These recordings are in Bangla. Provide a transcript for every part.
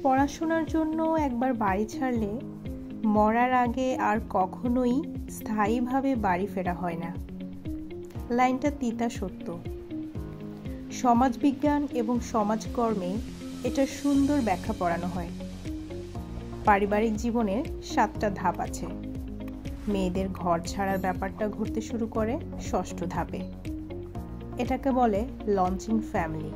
পড়াশোনার জন্য একবার বাড়ি ছাড়লে মরার আগে আর কখনোই স্থায়ীভাবে বাড়ি ফেরা হয় না। লাইনটা তিতা সত্য। সমাজবিজ্ঞান এবং সমাজকর্মে এটার সুন্দর ব্যাখ্যা পড়ানো হয়। পারিবারিক জীবনের 7টা ধাপ আছে। মেয়েদের ঘর ছাড়ার ব্যাপারটা ঘটতে শুরু করে 6ষ্ঠ ধাপে। এটাকে বলে লঞ্চিং ফ্যামিলি।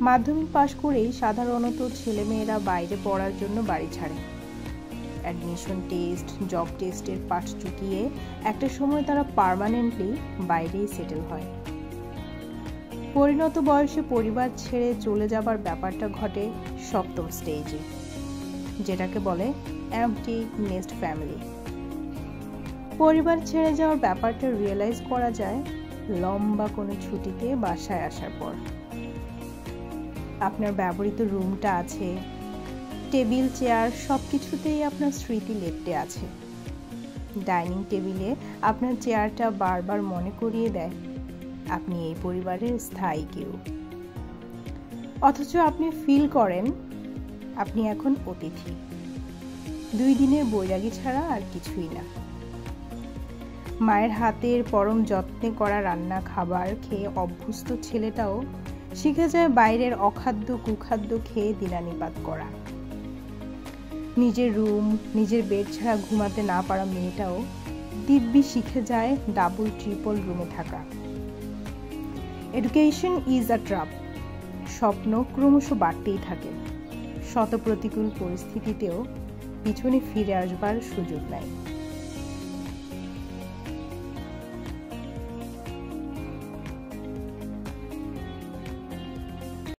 মাধ্যমিক পাশ করেই সাধারণত ছেলেমেয়েরা বাইরে পড়ার জন্য বাড়ি ছাড়ে। অ্যাডমিশন টেস্ট, জব টেস্টের পাঠ চুকিয়ে একটা সময় তারা পার্মানেন্টলি বাইরেই সেটেল হয়। পরিণত বয়সে পরিবার ছেড়ে চলে যাবার ব্যাপারটা ঘটে 7ম স্টেজে, যেটাকে বলে এম্পটি নেস্ট ফ্যামিলি। পরিবার ছেড়ে যাওয়ার ব্যাপারটা রিয়েলাইজ করা যায় লম্বা কোনো ছুটিতে বাসায় আসার পর। আপনার ব্যবহৃত রুমটা আছে, টেবিল চেয়ার সবকিছুতেই আপনার স্মৃতি লেপ্টে আছে। ডাইনিং টেবিলে আপনার চেয়ারটা বারবার মনে করিয়ে দেয় আপনি এই পরিবারের স্থায়ী কেউ, অথচ আপনি ফিল করেন আপনি এখন অতিথি। 2 দিনের বৈরাগী ছাড়া আর কিছুই না। মায়ের হাতের পরম যত্নে করা রান্না খাবার খেয়ে অভ্যস্ত ছেলেটাও শিখে যায় বাইরের অখাদ্য কুখাদ্য খেয়ে দিনানিপাত করা। নিজের রুম, নিজের বেড ছাড়া ঘুমাতে না পারা মেয়েটাও দিব্যি শিখে যায় ডাবল ট্রিপল রুমে থাকা। Education is a trap. স্বপ্ন ক্রমশ বাড়তেই থাকে। শত প্রতিকূল পরিস্থিতিতেও পিছনে ফিরে আসবার সুযোগ নাই।